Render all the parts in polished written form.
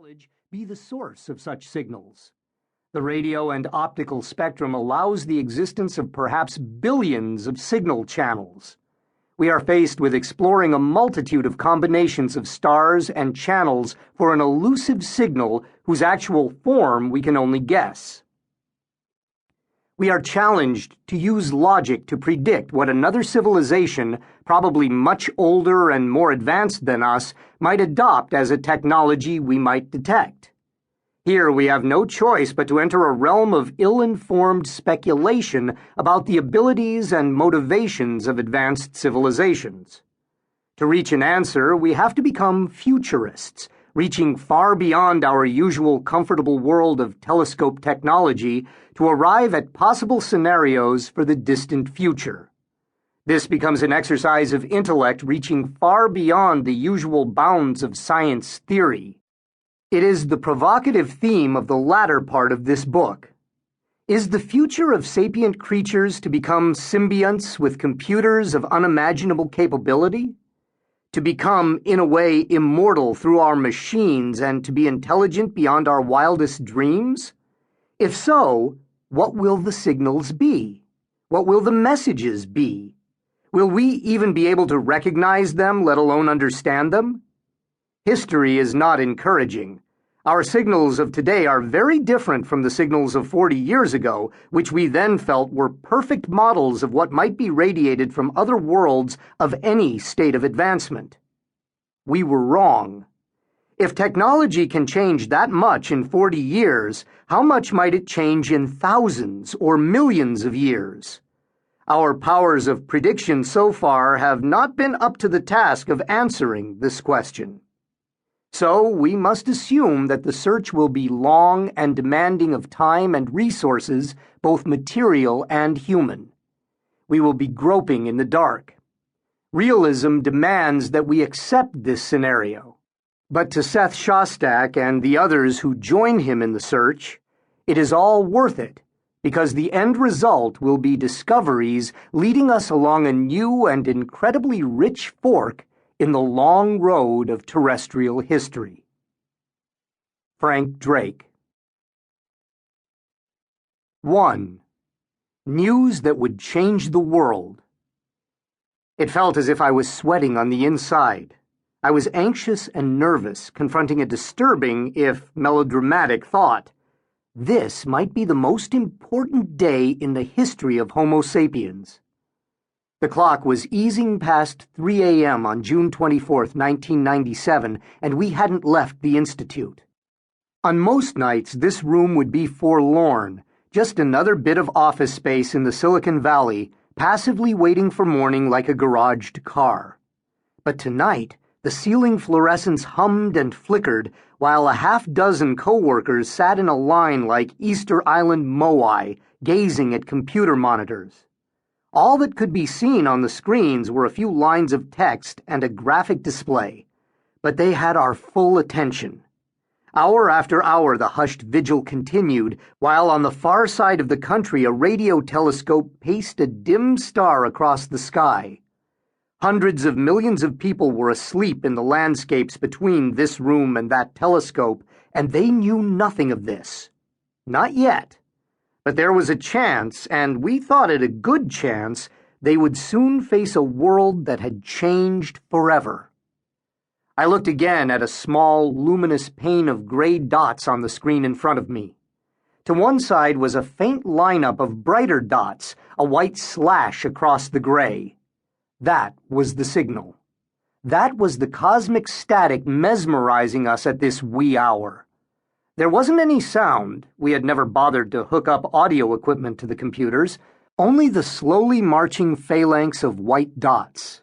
knowledge be the source of such signals. The radio and optical spectrum allows the existence of perhaps billions of signal channels. We are faced with exploring a multitude of combinations of stars and channels for an elusive signal whose actual form we can only guess. We are challenged to use logic to predict what another civilization, probably much older and more advanced than us, might adopt as a technology we might detect. Here we have no choice but to enter a realm of ill-informed speculation about the abilities and motivations of advanced civilizations. To reach an answer, we have to become futurists, reaching far beyond our usual comfortable world of telescope technology to arrive at possible scenarios for the distant future. This becomes an exercise of intellect reaching far beyond the usual bounds of science theory. It is the provocative theme of the latter part of this book. Is the future of sapient creatures to become symbionts with computers of unimaginable capability? To become, in a way, immortal through our machines and to be intelligent beyond our wildest dreams? If so, what will the signals be? What will the messages be? Will we even be able to recognize them, let alone understand them? History is not encouraging. Our signals of today are very different from the signals of 40 years ago, which we then felt were perfect models of what might be radiated from other worlds of any state of advancement. We were wrong. If technology can change that much in 40 years, how much might it change in thousands or millions of years? Our powers of prediction so far have not been up to the task of answering this question. So we must assume that the search will be long and demanding of time and resources, both material and human. We will be groping in the dark. Realism demands that we accept this scenario. But to Seth Shostak and the others who join him in the search, it is all worth it, because the end result will be discoveries leading us along a new and incredibly rich fork in the long road of terrestrial history. Frank Drake. 1. News that would change the world. It felt as if I was sweating on the inside. I was anxious and nervous, confronting a disturbing, if melodramatic, thought. This might be the most important day in the history of Homo sapiens. The clock was easing past 3 a.m. on June 24, 1997, and we hadn't left the Institute. On most nights, this room would be forlorn, just another bit of office space in the Silicon Valley, passively waiting for morning like a garaged car. But tonight, the ceiling fluorescents hummed and flickered, while a half-dozen co-workers sat in a line like Easter Island moai, gazing at computer monitors. All that could be seen on the screens were a few lines of text and a graphic display, but they had our full attention. Hour after hour the hushed vigil continued, while on the far side of the country a radio telescope paced a dim star across the sky. Hundreds of millions of people were asleep in the landscapes between this room and that telescope, and they knew nothing of this. Not yet. But there was a chance, and we thought it a good chance, they would soon face a world that had changed forever. I looked again at a small, luminous pane of gray dots on the screen in front of me. To one side was a faint lineup of brighter dots, a white slash across the gray. That was the signal. That was the cosmic static mesmerizing us at this wee hour. There wasn't any sound. We had never bothered to hook up audio equipment to the computers, only the slowly marching phalanx of white dots.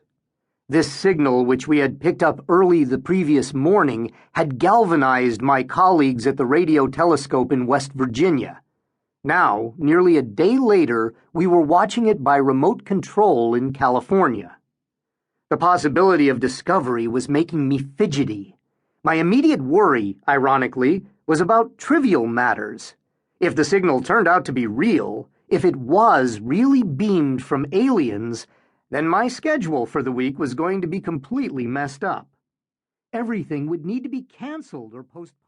This signal, which we had picked up early the previous morning, had galvanized my colleagues at the radio telescope in West Virginia. Now, nearly a day later, we were watching it by remote control in California. The possibility of discovery was making me fidgety. My immediate worry, ironically, was about trivial matters. If the signal turned out to be real, if it was really beamed from aliens, then my schedule for the week was going to be completely messed up. Everything would need to be canceled or postponed.